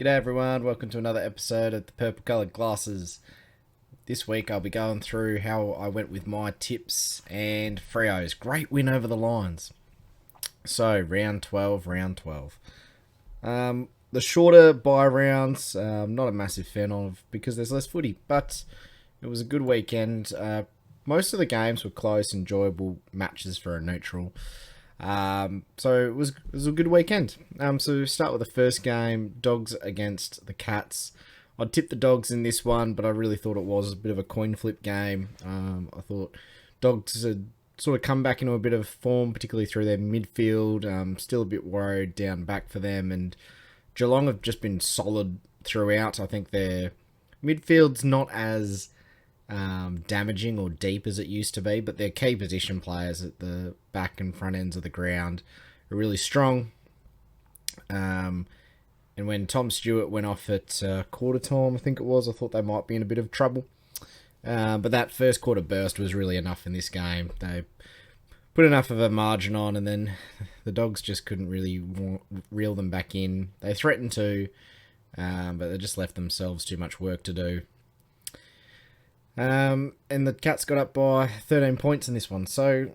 G'day everyone, welcome to another episode of the Purple Coloured Glasses. This week I'll be going through how I went with my tips and Freo's great win over the Lions. So, round 12. The shorter bye rounds, not a massive fan of because there's less footy, but it was a good weekend. Most of the games were close, enjoyable matches for a neutral. So it was a good weekend. So we start with the first game, Dogs against the Cats. I tipped the Dogs in this one, but I really thought it was a bit of a coin flip game. I thought Dogs had sort of come back into a bit of form, particularly through their midfield. Still a bit worried down back for them, and Geelong have just been solid throughout. I think their midfield's not as damaging or deep as it used to be, but their key position players at the back and front ends of the ground are really strong. And when Tom Stewart went off at quarter time, I think it was, I thought they might be in a bit of trouble. But that first quarter burst was really enough in this game. They put enough of a margin on, and then the Dogs just couldn't really reel them back in. They threatened to, but they just left themselves too much work to do. And the Cats got up by 13 points in this one. So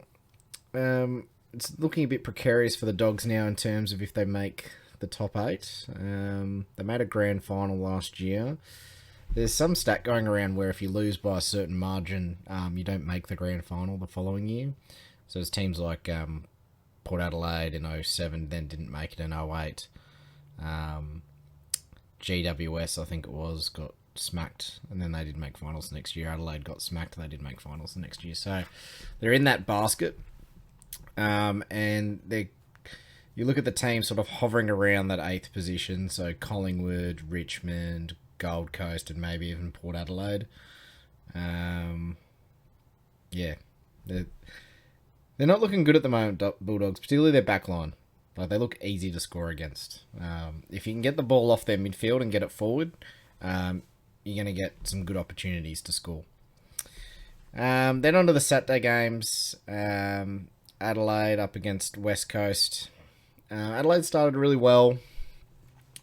it's looking a bit precarious for the Dogs now in terms of if they make the top 8. They made a grand final last year. There's some stat going around where if you lose by a certain margin, you don't make the grand final the following year. So there's teams like Port Adelaide in 07 then didn't make it in 08. GWS, I think it was, got smacked, and then they did make finals next year. Adelaide got smacked, they did make finals the next year. So they're in that basket, and you look at the team sort of hovering around that 8th position. So Collingwood, Richmond, Gold Coast, and maybe even Port Adelaide. Yeah, they're not looking good at the moment, Bulldogs, particularly their back line. Like, they look easy to score against. If you can get the ball off their midfield and get it forward, you're going to get some good opportunities to score. Then on to the Saturday games. Adelaide up against West Coast. Adelaide started really well.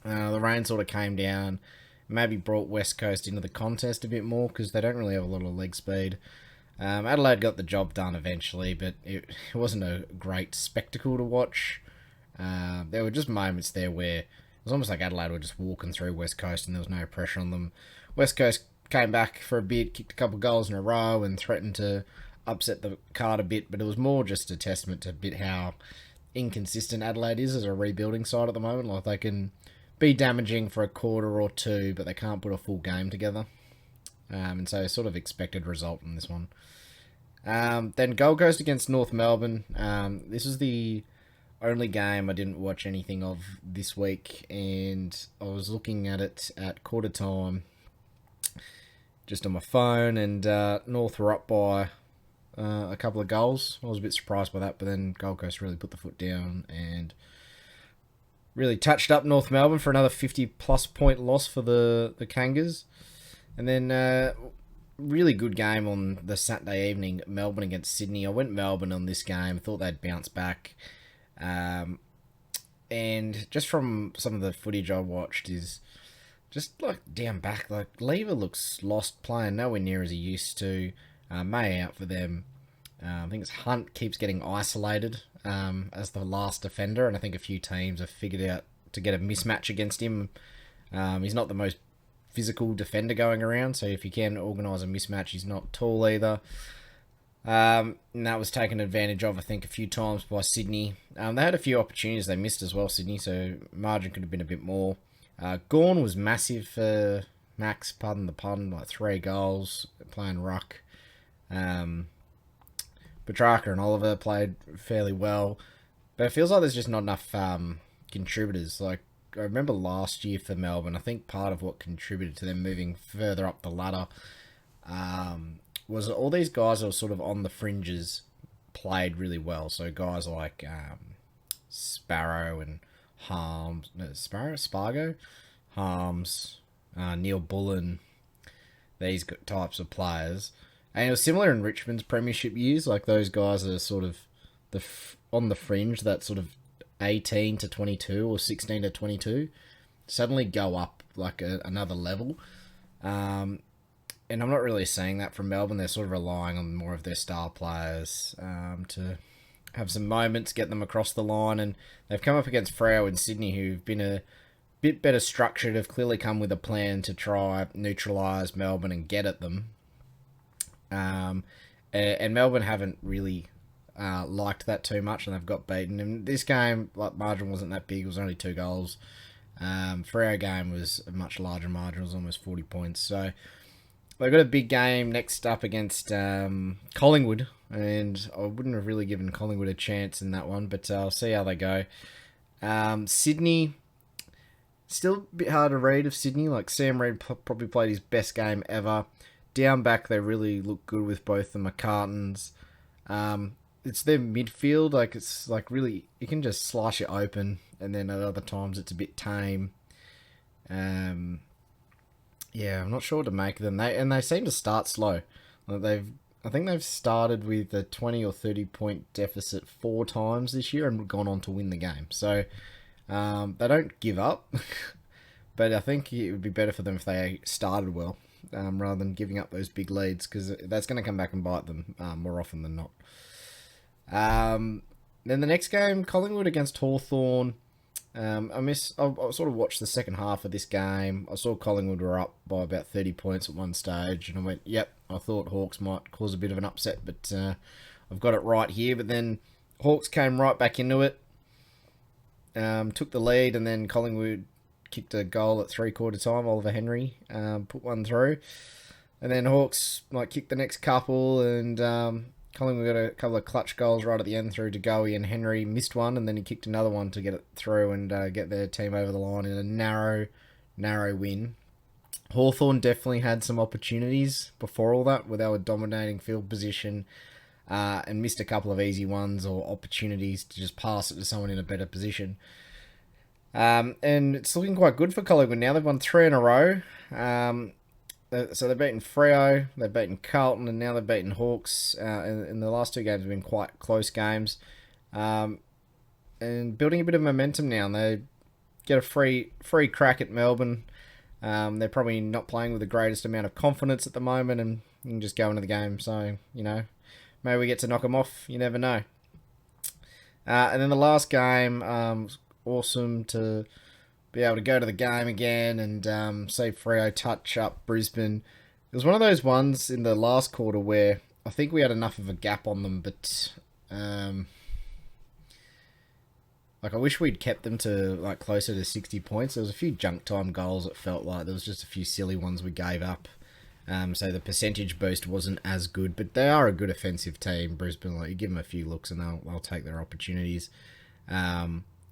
The rain sort of came down. Maybe brought West Coast into the contest a bit more because they don't really have a lot of leg speed. Adelaide got the job done eventually, but it wasn't a great spectacle to watch. There were just moments there where it was almost like Adelaide were just walking through West Coast and there was no pressure on them. West Coast came back for a bit, kicked a couple of goals in a row and threatened to upset the card a bit, but it was more just a testament to a bit how inconsistent Adelaide is as a rebuilding side at the moment. Like, they can be damaging for a quarter or two, but they can't put a full game together. And so sort of expected result in this one. Then Gold Coast against North Melbourne. This was the only game I didn't watch anything of this week, and I was looking at it at quarter time just on my phone, and North were up by a couple of goals. I was a bit surprised by that, but then Gold Coast really put the foot down and really touched up North Melbourne for another 50-plus point loss for the Kangas. And then really good game on the Saturday evening, Melbourne against Sydney. I went Melbourne on this game, thought they'd bounce back. And just from some of the footage I watched is just like down back, like Lever looks lost, playing nowhere near as he used to. May out for them. I think it's Hunt keeps getting isolated as the last defender, and I think a few teams have figured out to get a mismatch against him. He's not the most physical defender going around, so if you can organise a mismatch, he's not tall either. And that was taken advantage of, I think, a few times by Sydney. They had a few opportunities they missed as well, Sydney, so margin could have been a bit more. Gawn was massive for Max, pardon the pun, like 3 goals, playing ruck. Petrarca and Oliver played fairly well, but it feels like there's just not enough contributors. Like, I remember last year for Melbourne, I think part of what contributed to them moving further up the ladder was all these guys that were sort of on the fringes played really well. So guys like Sparrow and Harms, Spargo, Harms, Neil Bullen, these types of players. And it was similar in Richmond's premiership years. Like, those guys are sort of on the fringe, that sort of 18 to 22 or 16 to 22. suddenly go up like another level. And I'm not really saying that from Melbourne. They're sort of relying on more of their star players to have some moments, get them across the line. And they've come up against Freo and Sydney, who've been a bit better structured, have clearly come with a plan to try neutralise Melbourne and get at them. And Melbourne haven't really liked that too much, and they've got beaten. And this game, like, margin wasn't that big. It was only 2 goals. Freo game was a much larger margin. It was almost 40 points. So they've got a big game next up against Collingwood, and I wouldn't have really given Collingwood a chance in that one, but I'll see how they go. Sydney, still a bit hard to read of Sydney. Like, Sam Reid probably played his best game ever. Down back, they really look good with both the McCartans. It's their midfield. Like, it's like really, you can just slice it open, and then at other times it's a bit tame. Yeah, I'm not sure what to make of them. They seem to start slow. Like, I think they've started with a 20 or 30 point deficit 4 times this year and gone on to win the game. So they don't give up, but I think it would be better for them if they started well rather than giving up those big leads, because that's going to come back and bite them more often than not. Then the next game, Collingwood against Hawthorne. I sort of watched the second half of this game. I saw Collingwood were up by about 30 points at one stage, and I went, yep, I thought Hawks might cause a bit of an upset, but I've got it right here. But then Hawks came right back into it, took the lead, and then Collingwood kicked a goal at 3/4 time. Oliver Henry put one through, and then Hawks kicked the next couple, and Collingwood got a couple of clutch goals right at the end through to Goey, and Henry missed one, and then he kicked another one to get it through and get their team over the line in a narrow win. Hawthorne definitely had some opportunities before all that, where they were dominating field position and missed a couple of easy ones or opportunities to just pass it to someone in a better position. And it's looking quite good for Collingwood now. They've won 3 in a row. So they've beaten Freo, they've beaten Carlton, and now they've beaten Hawks. And the last 2 games have been quite close games. And building a bit of momentum now. And they get a free crack at Melbourne. They're probably not playing with the greatest amount of confidence at the moment, and you can just go into the game. So, maybe we get to knock them off. You never know. And then the last game, was awesome to be able to go to the game again and see Freo touch up Brisbane. It was one of those ones in the last quarter where I think we had enough of a gap on them, but I wish we'd kept them to closer to 60 points. There was a few junk time goals. It felt like there was just a few silly ones we gave up. So the percentage boost wasn't as good, but they are a good offensive team, Brisbane. You give them a few looks and they'll take their opportunities.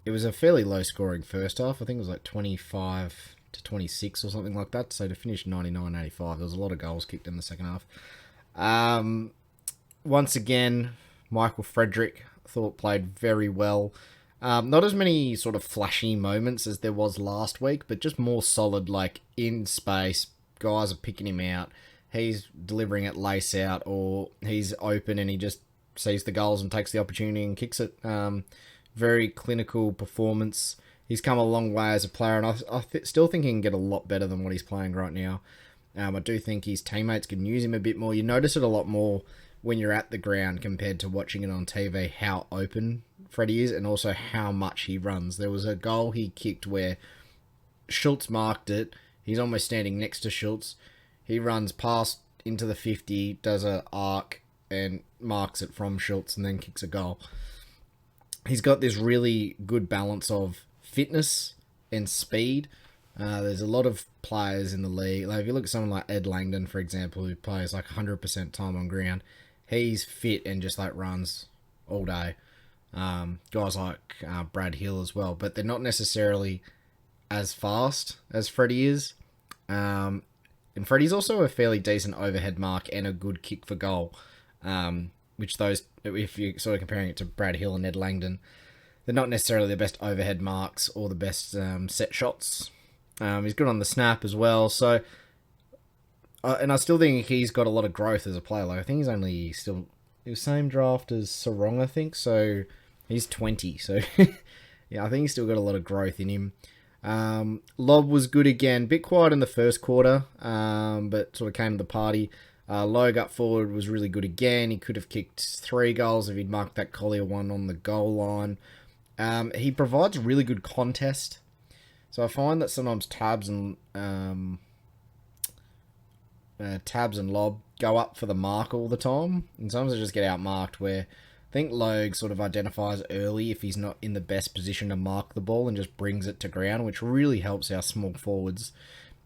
It was a fairly low-scoring first half. I think it was 25 to 26 or something like that. So to finish 99-85, there was a lot of goals kicked in the second half. Once again, Michael Frederick, I thought, played very well. Not as many sort of flashy moments as there was last week, but just more solid, in space. Guys are picking him out. He's delivering it lace out, or he's open and he just sees the goals and takes the opportunity and kicks it. Very clinical performance. He's come a long way as a player, and I still think he can get a lot better than what he's playing right now. I do think his teammates can use him a bit more. You notice it a lot more when you're at the ground compared to watching it on TV, how open Freddie is and also how much he runs. There was a goal he kicked where Schultz marked it. He's almost standing next to Schultz. He runs past into the 50, does an arc, and marks it from Schultz and then kicks a goal. He's got this really good balance of fitness and speed. There's a lot of players in the league. If you look at someone like Ed Langdon, for example, who plays 100% time on ground, he's fit and just runs all day. Guys like Brad Hill as well, but they're not necessarily as fast as Freddie is. And Freddie's also a fairly decent overhead mark and a good kick for goal. Which those, if you're sort of comparing it to Brad Hill and Ed Langdon, they're not necessarily the best overhead marks or the best set shots. He's good on the snap as well. So, and I still think he's got a lot of growth as a player. I think he's only still the same draft as Sarong, I think. So he's 20. So yeah, I think he's still got a lot of growth in him. Lob was good again. Bit quiet in the first quarter, but sort of came to the party. Logue up forward was really good again. He could have kicked 3 goals if he'd marked that Collier one on the goal line. He provides really good contest. So I find that sometimes Tabs and Lob go up for the mark all the time, and sometimes they just get outmarked. Where I think Logue sort of identifies early if he's not in the best position to mark the ball and just brings it to ground, which really helps our small forwards.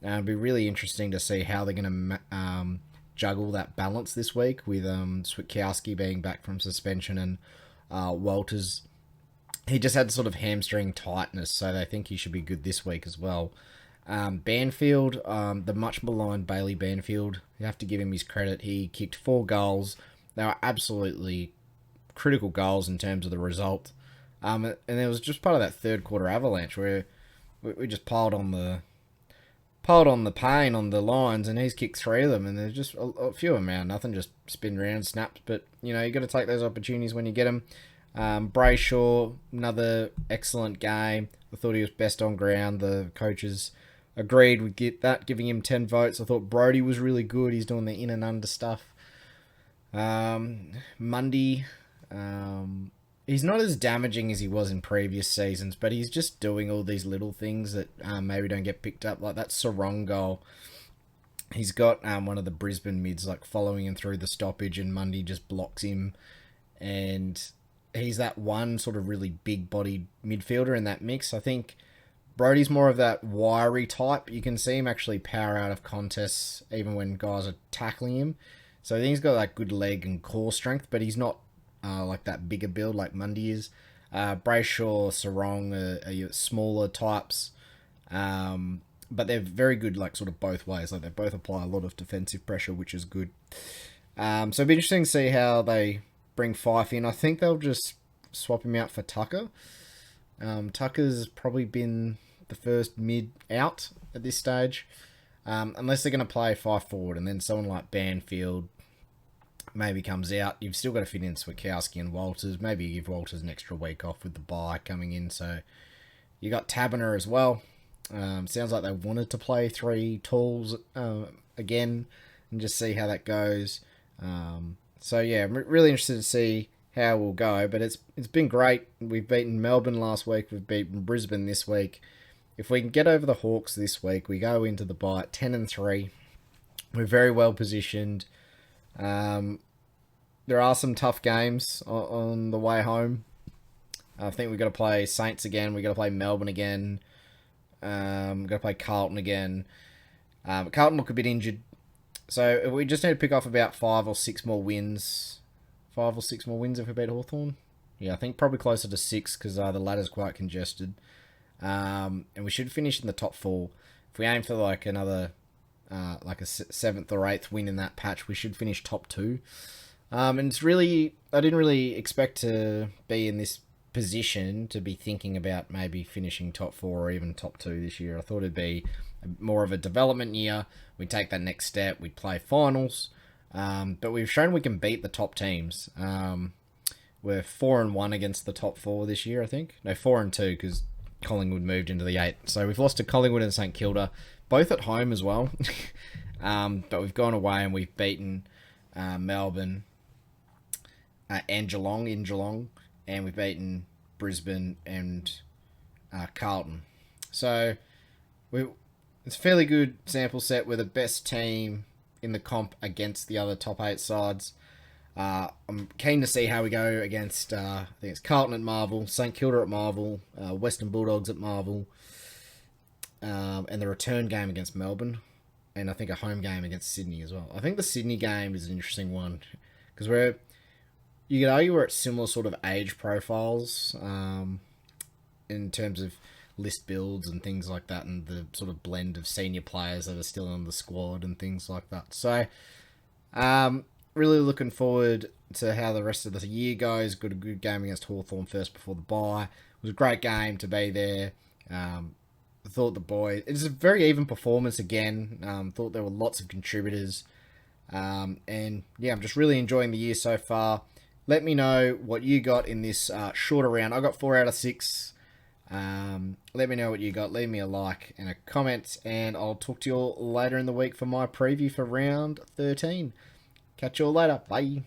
It'd be really interesting to see how they're going to juggle that balance this week with Switkowski being back from suspension and Walters. He just had sort of hamstring tightness, so they think he should be good this week as well. Banfield, the much maligned Bailey Banfield, you have to give him his credit. He kicked 4 goals. They were absolutely critical goals in terms of the result. And it was just part of that third quarter avalanche where we just piled on the pain on the lines, and he's kicked 3 of them, and there's just a few of them out. Nothing just spin around, snaps, but you got to take those opportunities when you get them. Bray Shaw, another excellent game. I thought he was best on ground. The coaches agreed with giving him 10 votes. I thought Brody was really good. He's doing the in and under stuff. Mundy, he's not as damaging as he was in previous seasons, but he's just doing all these little things that maybe don't get picked up, like that Sarong goal. He's got one of the Brisbane mids like following him through the stoppage, and Mundy just blocks him, and he's that one sort of really big-bodied midfielder in that mix. I think Brody's more of that wiry type. You can see him actually power out of contests even when guys are tackling him. So I think he's got like good leg and core strength, but he's not like that bigger build like Mundy is. Brayshaw, Sarong are smaller types, but they're very good like sort of both ways. Like they both apply a lot of defensive pressure, which is good. So it'll be interesting to see how they bring Fife in. I think they'll just swap him out for Tucker. Tucker's probably been the first mid out at this stage, unless they're going to play Fife forward, and then someone like Banfield maybe comes out. You've still got to fit in Switkowski and Walters. Maybe give Walters an extra week off with the bye coming in. So you got Taberner as well. Sounds like they wanted to play 3 talls again and just see how that goes. So yeah, I'm really interested to see how we'll go, but it's been great. We've beaten Melbourne last week. We've beaten Brisbane this week. If we can get over the Hawks this week, we go into the bye at 10-3. We're very well positioned. There are some tough games on the way home. I think we've got to play Saints again. We've got to play Melbourne again. We've got to play Carlton again. Carlton look a bit injured. So we just need to pick off about 5 or 6 more wins. 5 or 6 more wins if we beat Hawthorne. Yeah, I think probably closer to 6 because the ladder's quite congested. And we should finish in the top 4. If we aim for like another like a 7th or 8th win in that patch, we should finish top 2. And it's really, I didn't really expect to be in this position to be thinking about maybe finishing top 4 or even top 2 this year. I thought it'd be more of a development year. We'd take that next step. We'd play finals. But we've shown we can beat the top teams. We're 4-1 against the top 4 this year, I think. No, 4-2 because Collingwood moved into the 8. So we've lost to Collingwood and St Kilda, both at home as well. But we've gone away and we've beaten Melbourne and Geelong in Geelong, and we've beaten Brisbane and Carlton. So it's a fairly good sample set. We're the best team in the comp against the other top 8 sides. I'm keen to see how we go against, I think it's Carlton at Marvel, St Kilda at Marvel, Western Bulldogs at Marvel, and the return game against Melbourne, and I think a home game against Sydney as well. I think the Sydney game is an interesting one, because you could argue we're at similar sort of age profiles in terms of list builds and things like that, and the sort of blend of senior players that are still on the squad and things like that. So, really looking forward to how the rest of the year goes. Got a good game against Hawthorne first before the bye. It was a great game to be there. I thought the boys... It's a very even performance again. Thought there were lots of contributors. And yeah, I'm just really enjoying the year so far. Let me know what you got in this shorter round. I got 4 out of 6. Let me know what you got. Leave me a like and a comment, and I'll talk to you all later in the week for my preview for round 13. Catch you all later. Bye.